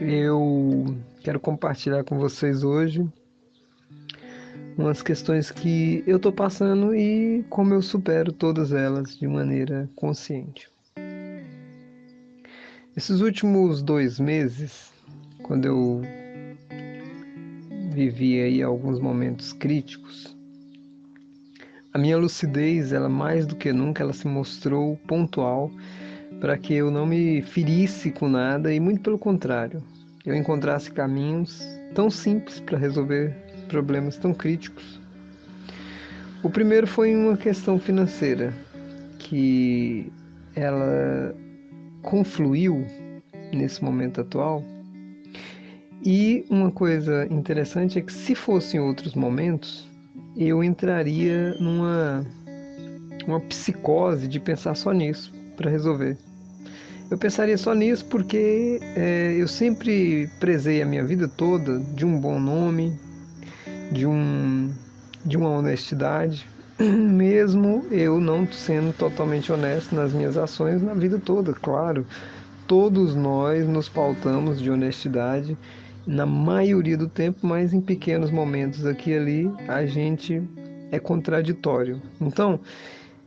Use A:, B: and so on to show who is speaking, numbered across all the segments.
A: Eu quero compartilhar com vocês hoje umas questões que eu estou passando e como eu supero todas elas de maneira consciente. Esses últimos 2 meses, quando eu vivi aí alguns momentos críticos, a minha lucidez, ela mais do que nunca, ela se mostrou pontual para que eu não me ferisse com nada e muito pelo contrário, eu encontrasse caminhos tão simples para resolver problemas tão críticos. O primeiro foi uma questão financeira, que ela confluiu nesse momento atual. E uma coisa interessante é que se fosse em outros momentos, eu entraria numa uma psicose de pensar só nisso para resolver. Eu pensaria só nisso porque eu sempre prezei a minha vida toda de um bom nome, de, um, de uma honestidade, mesmo eu não sendo totalmente honesto nas minhas ações na vida toda, claro. Todos nós nos pautamos de honestidade na maioria do tempo, mas em pequenos momentos aqui e ali a gente é contraditório. Então,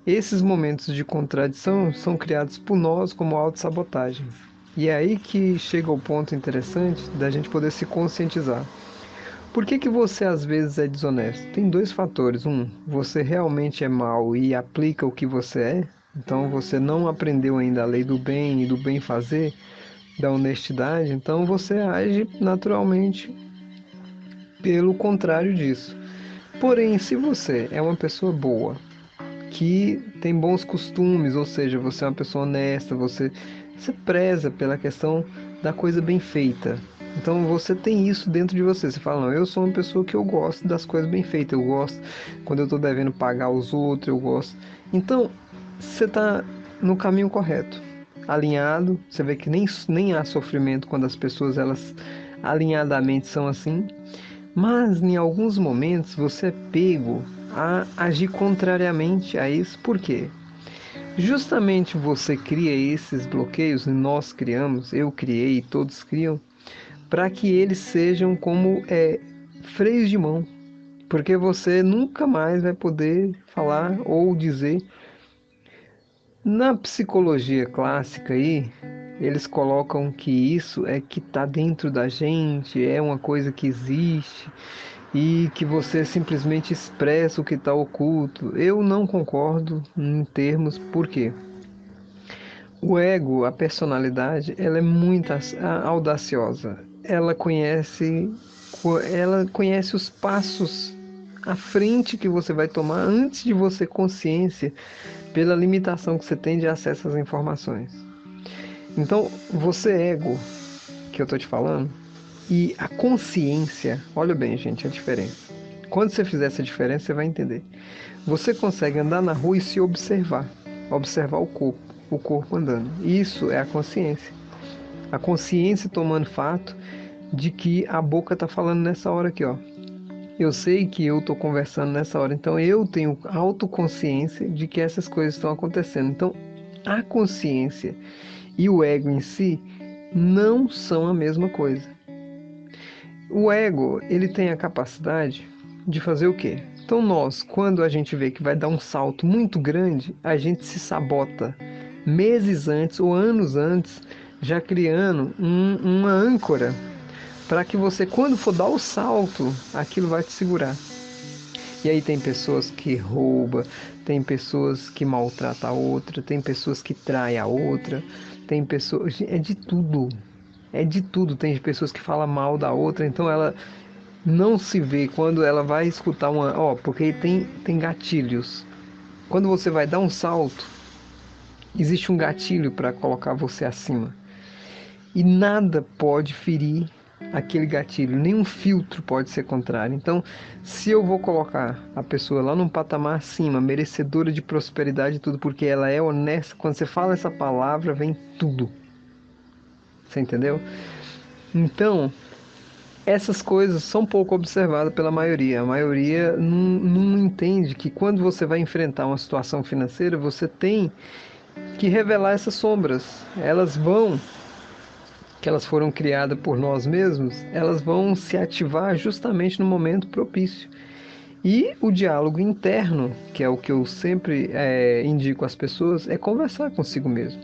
A: esses momentos de contradição são criados por nós como autossabotagem. E é aí que chega o ponto interessante da gente poder se conscientizar. Por que que você às vezes é desonesto? Tem dois fatores. Um, você realmente é mau e aplica o que você é. Então você não aprendeu ainda a lei do bem e do bem fazer, da honestidade. Então você age naturalmente pelo contrário disso. Porém, se você é uma pessoa boa, que tem bons costumes, ou seja, você é uma pessoa honesta, você preza pela questão da coisa bem feita. Então você tem isso dentro de você. Você fala, não, eu sou uma pessoa que eu gosto das coisas bem feitas, eu gosto quando eu estou devendo pagar os outros, eu gosto. Então, você está no caminho correto, alinhado, você vê que nem há sofrimento quando as pessoas elas alinhadamente são assim, mas em alguns momentos você é pego a agir contrariamente a isso. Por quê? Justamente você cria esses bloqueios, nós criamos, eu criei, todos criam, para que eles sejam como freios de mão, porque você nunca mais vai poder falar ou dizer. Na psicologia clássica aí, eles colocam que isso é que está dentro da gente, é uma coisa que existe e que você simplesmente expressa o que está oculto. Eu não concordo em termos, por quê? O ego, a personalidade, ela é muito audaciosa. Ela conhece os passos à frente que você vai tomar antes de você consciência pela limitação que você tem de acesso às informações. Então, você ego, que eu estou te falando, e a consciência, olha bem, gente, a diferença. Quando você fizer essa diferença, você vai entender. Você consegue andar na rua e se observar, observar o corpo andando. Isso é a consciência. A consciência tomando fato de que a boca está falando nessa hora aqui, ó. Eu sei que eu estou conversando nessa hora, então eu tenho autoconsciência de que essas coisas estão acontecendo. Então, a consciência e o ego em si não são a mesma coisa. O ego, ele tem a capacidade de fazer o quê? Então nós, quando a gente vê que vai dar um salto muito grande, a gente se sabota meses antes ou anos antes, já criando uma âncora para que você, quando for dar o salto, aquilo vai te segurar. E aí tem pessoas que roubam, tem pessoas que maltratam a outra, tem pessoas que traem a outra, tem pessoas. É de tudo. É de tudo. Tem pessoas que falam mal da outra, então ela não se vê quando ela vai escutar uma. Ó, porque tem gatilhos. Quando você vai dar um salto, existe um gatilho para colocar você acima. E nada pode ferir aquele gatilho, nenhum filtro pode ser contrário. Então, se eu vou colocar a pessoa lá num patamar acima, merecedora de prosperidade e tudo, porque ela é honesta, quando você fala essa palavra, vem tudo. Você entendeu? Então, essas coisas são pouco observadas pela maioria. A maioria não entende que quando você vai enfrentar uma situação financeira, você tem que revelar essas sombras. Elas vão que elas foram criadas por nós mesmos, elas vão se ativar justamente no momento propício. E o diálogo interno, que é o que eu sempre indico às pessoas, é conversar consigo mesmo.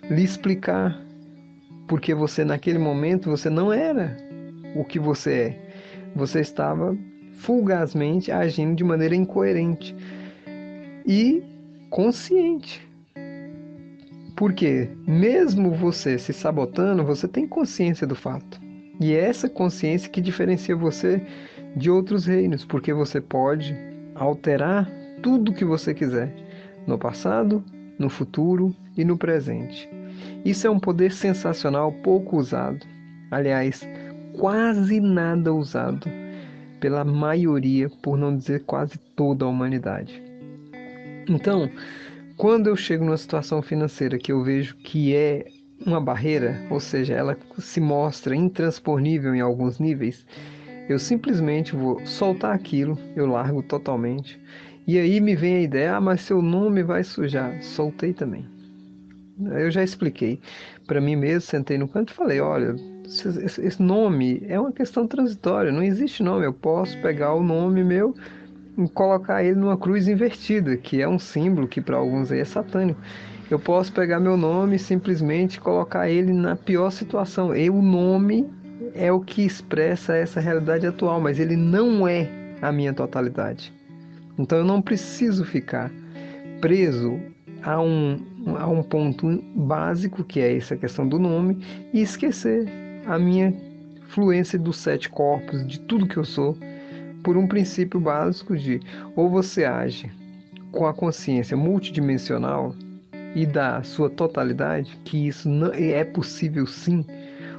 A: Lhe explicar porque você, naquele momento, você não era o que você é. Você estava fugazmente agindo de maneira incoerente e consciente. Porque mesmo você se sabotando, você tem consciência do fato. E é essa consciência que diferencia você de outros reinos, porque você pode alterar tudo o que você quiser, no passado, no futuro e no presente. Isso é um poder sensacional, pouco usado. Aliás, quase nada usado pela maioria, por não dizer quase toda a humanidade. Então, quando eu chego numa situação financeira que eu vejo que é uma barreira, ou seja, ela se mostra intransponível em alguns níveis, eu simplesmente vou soltar aquilo, eu largo totalmente. E aí me vem a ideia, mas seu nome vai sujar. Soltei também. Eu já expliquei para mim mesmo, sentei no canto e falei, olha, esse nome é uma questão transitória, não existe nome. Eu posso pegar o nome meu e colocar ele numa cruz invertida, que é um símbolo que para alguns aí é satânico. Eu posso pegar meu nome e simplesmente colocar ele na pior situação. E o nome é o que expressa essa realidade atual, mas ele não é a minha totalidade. Então eu não preciso ficar preso a um ponto básico, que é essa questão do nome, e esquecer a minha fluência dos 7 corpos, de tudo que eu sou, por um princípio básico de ou você age com a consciência multidimensional e da sua totalidade, que isso não é possível sim,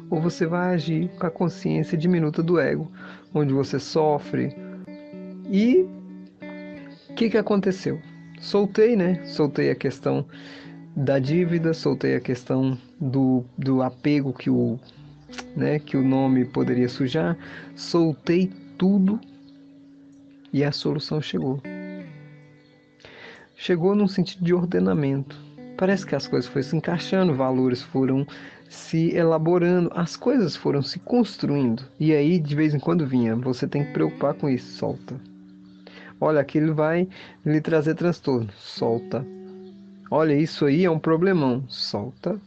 A: ou você vai agir com a consciência diminuta do ego, onde você sofre. E o que aconteceu? Soltei, né? Soltei a questão da dívida, soltei a questão do apego que o nome poderia sujar, soltei tudo e a solução chegou. Chegou num sentido de ordenamento. Parece que as coisas foram se encaixando, valores foram se elaborando, as coisas foram se construindo. E aí, de vez em quando vinha, você tem que preocupar com isso, solta. Olha, aquilo vai lhe trazer transtorno, solta. Olha, isso aí é um problemão, solta.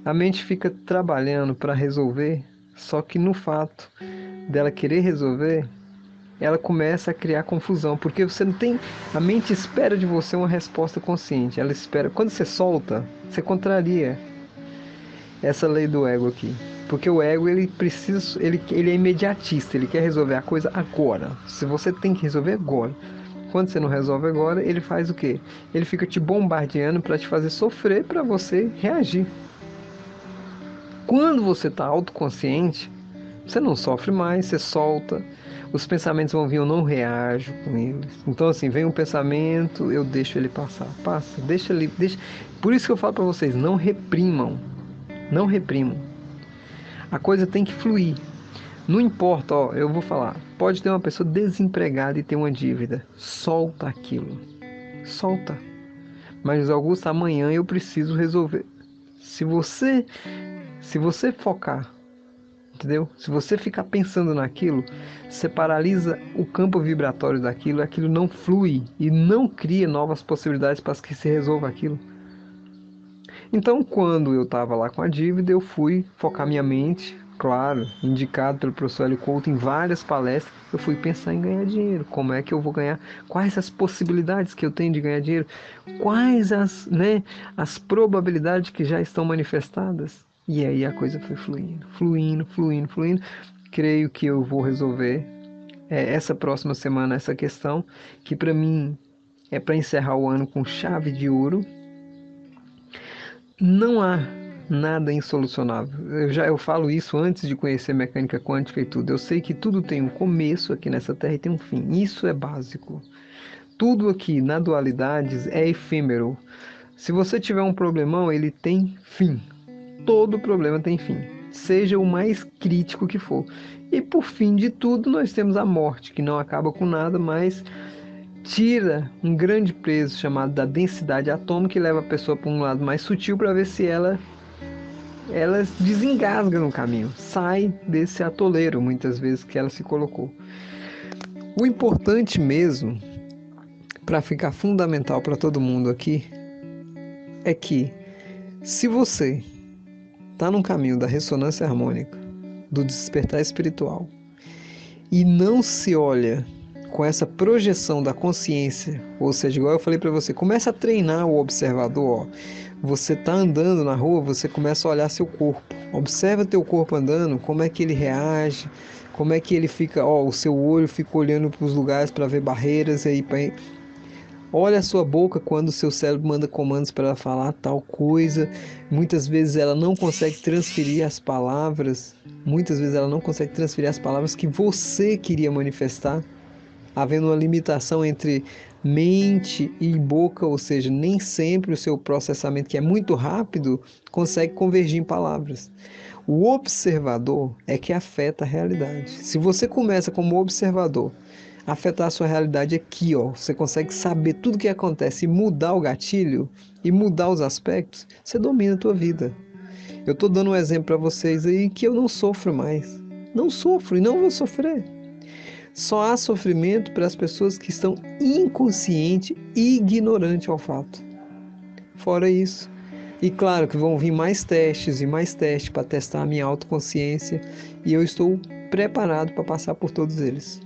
A: A mente fica trabalhando para resolver, só que no fato dela querer resolver, ela começa a criar confusão, porque você não tem, a mente espera de você uma resposta consciente, ela espera, quando você solta, você contraria essa lei do ego aqui, porque o ego ele precisa, ele é imediatista, ele quer resolver a coisa agora, se você tem que resolver agora, quando você não resolve agora, ele faz o quê? Ele fica te bombardeando para te fazer sofrer, para você reagir. Quando você está autoconsciente, você não sofre mais, você solta. Os pensamentos vão vir, eu não reajo com eles. Então, assim, vem um pensamento, eu deixo ele passar. Passa, deixa ele. Deixa. Por isso que eu falo para vocês, não reprimam. Não reprimam. A coisa tem que fluir. Não importa, ó, eu vou falar. Pode ter uma pessoa desempregada e ter uma dívida. Solta aquilo. Solta. Mas, Augusto, amanhã eu preciso resolver. Se você focar, entendeu? Se você ficar pensando naquilo, você paralisa o campo vibratório daquilo, aquilo não flui e não cria novas possibilidades para que se resolva aquilo. Então, quando eu estava lá com a dívida, eu fui focar minha mente, claro, indicado pelo professor Hélio Couto em várias palestras, eu fui pensar em ganhar dinheiro. Como é que eu vou ganhar? Quais as possibilidades que eu tenho de ganhar dinheiro? Quais as probabilidades que já estão manifestadas? E aí a coisa foi fluindo, fluindo, fluindo, fluindo. Creio que eu vou resolver essa próxima semana essa questão, que para mim é para encerrar o ano com chave de ouro. Não há nada insolucionável. Eu falo isso antes de conhecer mecânica quântica e tudo. Eu sei que tudo tem um começo aqui nessa Terra e tem um fim. Isso é básico. Tudo aqui na dualidade é efêmero. Se você tiver um problemão, ele tem fim. Todo problema tem fim, seja o mais crítico que for. E por fim de tudo, nós temos a morte, que não acaba com nada, mas tira um grande peso chamado da densidade atômica e leva a pessoa para um lado mais sutil para ver se ela ela desengasga no caminho, sai desse atoleiro, muitas vezes, que ela se colocou. O importante mesmo, para ficar fundamental para todo mundo aqui, é que se você está no caminho da ressonância harmônica, do despertar espiritual, e não se olha com essa projeção da consciência, ou seja, igual eu falei para você, começa a treinar o observador. Ó. Você está andando na rua, você começa a olhar seu corpo. Observa teu corpo andando, como é que ele reage, como é que ele fica, ó, o seu olho fica olhando para os lugares para ver barreiras, e aí olha a sua boca quando o seu cérebro manda comandos para ela falar tal coisa. Muitas vezes ela não consegue transferir as palavras, que você queria manifestar, havendo uma limitação entre mente e boca, ou seja, nem sempre o seu processamento, que é muito rápido, consegue convergir em palavras. O observador é que afeta a realidade. Se você começa como observador, afetar a sua realidade aqui, ó, você consegue saber tudo o que acontece e mudar o gatilho e mudar os aspectos, você domina a tua vida. Eu estou dando um exemplo para vocês aí que eu não sofro mais. Não sofro e não vou sofrer. Só há sofrimento para as pessoas que estão inconscientes e ignorantes ao fato. Fora isso. E claro que vão vir mais testes e mais testes para testar a minha autoconsciência e eu estou preparado para passar por todos eles.